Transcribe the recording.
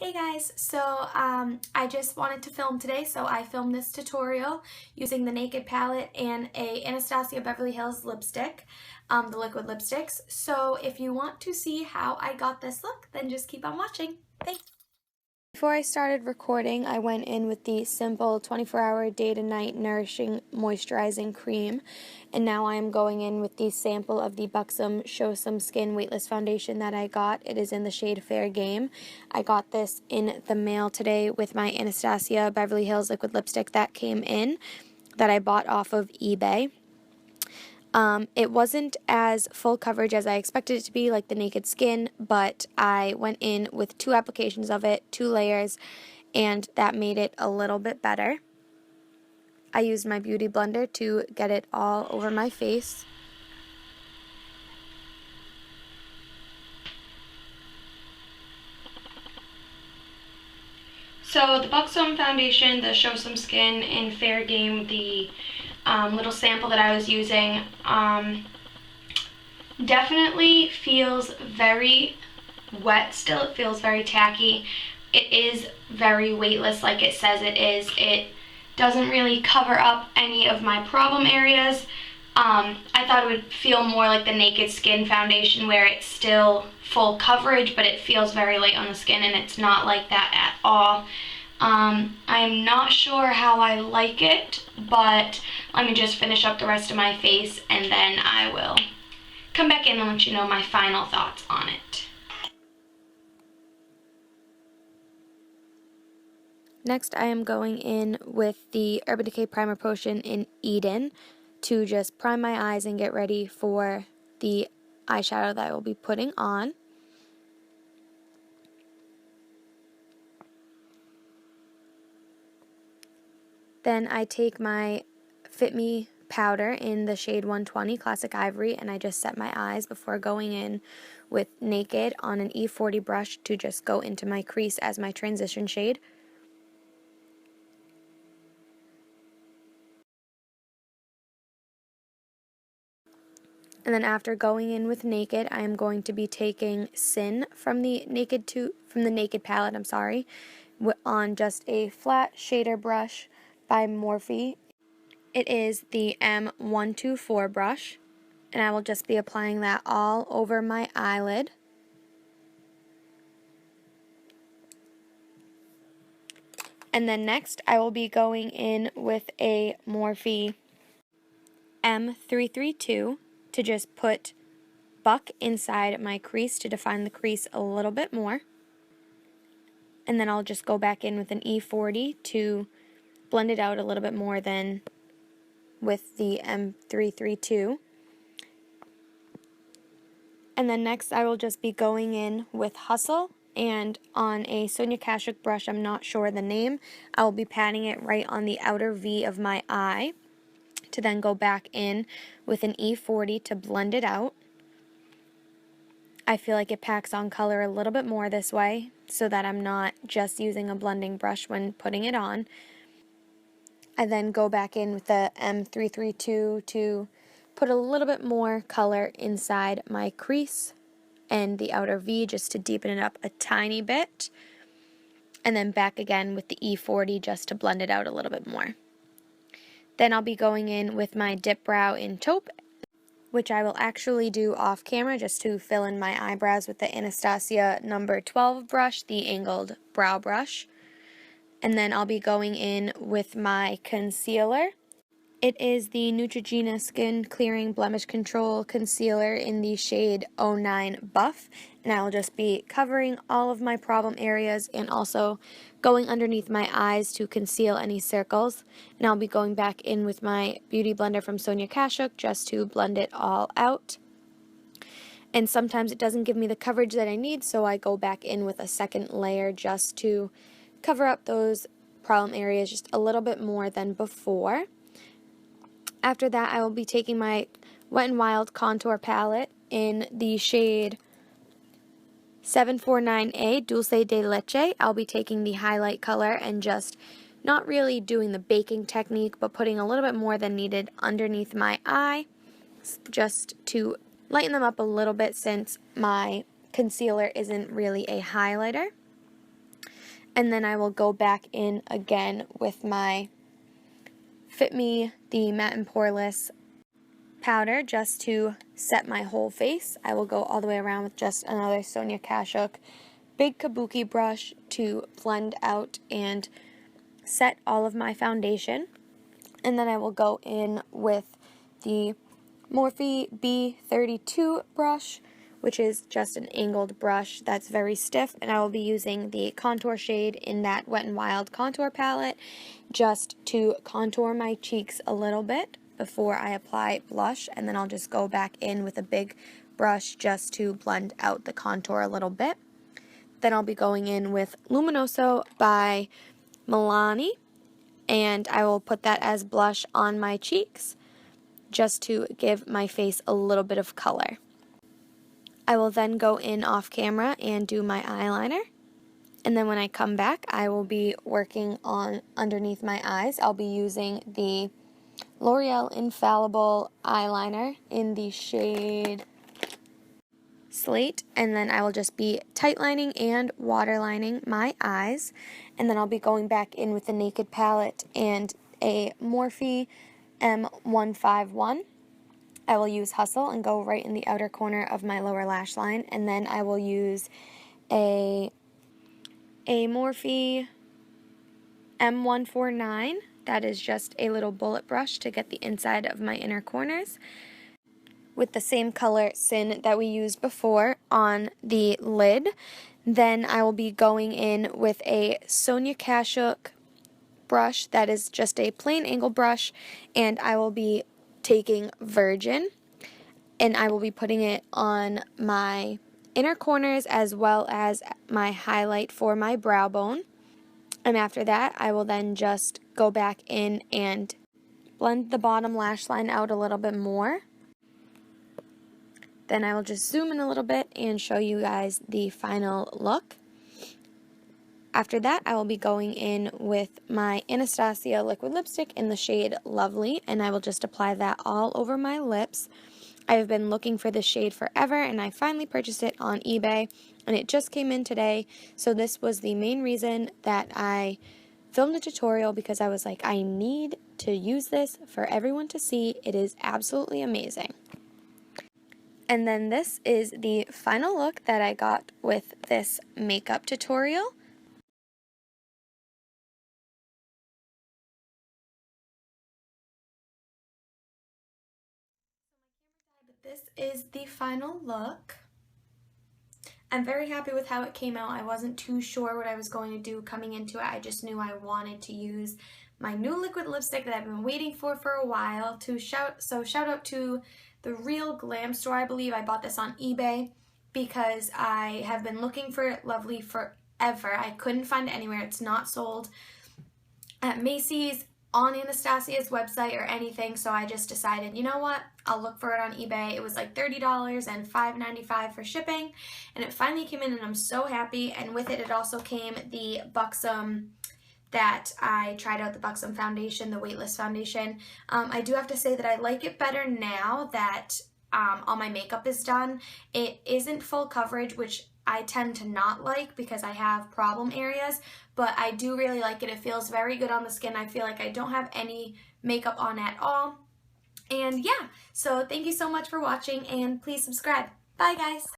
Hey guys, so I just wanted to film today, so I filmed this tutorial using the Naked palette and a Anastasia Beverly Hills lipstick, the liquid lipsticks. So if you want to see how I got this look, then just keep on watching. Thanks. Before I started recording, I went in with the simple 24-hour day to night nourishing moisturizing cream, and now I am going in with the sample of the Buxom Show Some Skin Weightless Foundation that I got. It is in the shade Fair Game. I got this in the mail today with my Anastasia Beverly Hills liquid lipstick that came in that I bought off of eBay. It wasn't as full coverage as I expected it to be, like the Naked Skin, but I went in with 2 applications of it, 2 layers, and that made it a little bit better. I used my beauty blender to get it all over my face. So the Buxom foundation, the Show Some Skin in Fair Game, the little sample that I was using, definitely feels very wet still. It feels very tacky. It is very weightless like it says it is. It doesn't really cover up any of my problem areas. I thought it would feel more like the Naked Skin foundation where it's still full coverage, but it feels very light on the skin, and it's not like that at all. I'm not sure how I like it, but let me just finish up the rest of my face and then I will come back in and let you know my final thoughts on it. Next, I am going in with the Urban Decay Primer Potion in Eden to just prime my eyes and get ready for the eyeshadow that I will be putting on. Then I take my Fit Me powder in the shade 120 Classic Ivory, and I just set my eyes before going in with Naked on an E40 brush to just go into my crease as my transition shade. And then after going in with Naked, I am going to be taking Sin from the Naked palette, on just a flat shader brush by Morphe. It is the M124 brush, and I will just be applying that all over my eyelid. And then next, I will be going in with a Morphe M332 to just put buck inside my crease to define the crease a little bit more. And then I'll just go back in with an E40 to blend it out a little bit more than with the M332. And then next I will just be going in with Hustle, and on a Sonia Kashuk brush, I'm not sure the name, I will be patting it right on the outer V of my eye to then go back in with an E40 to blend it out. I feel like it packs on color a little bit more this way so that I'm not just using a blending brush when putting it on. I then go back in with the M332 to put a little bit more color inside my crease and the outer V just to deepen it up a tiny bit. And then back again with the E40 just to blend it out a little bit more. Then I'll be going in with my dip brow in Taupe, which I will actually do off camera just to fill in my eyebrows with the Anastasia number 12 brush, the angled brow brush. And then I'll be going in with my concealer. It is the Neutrogena Skin Clearing Blemish Control Concealer in the shade 09 Buff, and I will just be covering all of my problem areas and also going underneath my eyes to conceal any circles. And I'll be going back in with my Beauty Blender from Sonia Kashuk just to blend it all out. And sometimes it doesn't give me the coverage that I need, so I go back in with a second layer just to cover up those problem areas just a little bit more than before. After that, I will be taking my Wet n Wild contour palette in the shade 749A Dulce de Leche. I'll be taking the highlight color and just not really doing the baking technique, but putting a little bit more than needed underneath my eye just to lighten them up a little bit since my concealer isn't really a highlighter. And then I will go back in again with my Fit Me, the Matte and Poreless powder, just to set my whole face. I will go all the way around with just another Sonia Kashuk big kabuki brush to blend out and set all of my foundation. And then I will go in with the Morphe B32 brush, which is just an angled brush that's very stiff, and I will be using the contour shade in that Wet n Wild contour palette just to contour my cheeks a little bit before I apply blush, and then I'll just go back in with a big brush just to blend out the contour a little bit. Then I'll be going in with Luminoso by Milani, and I will put that as blush on my cheeks just to give my face a little bit of color. I will then go in off camera and do my eyeliner, and then when I come back I will be working on underneath my eyes. I'll be using the L'Oreal Infallible eyeliner in the shade Slate, and then I will just be tightlining and waterlining my eyes, and then I'll be going back in with the Naked palette and a Morphe M151. I will use Hustle and go right in the outer corner of my lower lash line, and then I will use a Morphe M149. That is just a little bullet brush to get the inside of my inner corners, with the same color Sin that we used before on the lid. Then I will be going in with a Sonia Kashuk brush that is just a plain angle brush, and I will be taking Virgin, and I will be putting it on my inner corners as well as my highlight for my brow bone. And after that, I will then just go back in and blend the bottom lash line out a little bit more. Then I will just zoom in a little bit and show you guys the final look. After that, I will be going in with my Anastasia liquid lipstick in the shade Lovely, and I will just apply that all over my lips. I've been looking for this shade forever, and I finally purchased it on eBay, and it just came in today. So this was the main reason that I filmed a tutorial, because I was like, I need to use this for everyone to see. It is absolutely amazing. And then this is the final look that I got with this makeup tutorial. But this is the final look. I'm very happy with how it came out. I wasn't too sure what I was going to do coming into it. I just knew I wanted to use my new liquid lipstick that I've been waiting for a while. So shout out to the Real Glam Store. I believe I bought this on eBay because I have been looking for Lovely forever. I couldn't find it anywhere. It's not sold at Macy's, on Anastasia's website, or anything, so I just decided, you know what, I'll look for it on eBay. It was like $30 and $5.95 for shipping, and it finally came in, and I'm so happy. And with it, it also came the Buxom that I tried out, the Buxom foundation, the weightless foundation. I do have to say that I like it better now that all my makeup is done. It isn't full coverage, which I tend to not like because I have problem areas, but I do really like it. It feels very good on the skin. I feel like I don't have any makeup on at all. And yeah, so thank you so much for watching, and please subscribe. Bye guys!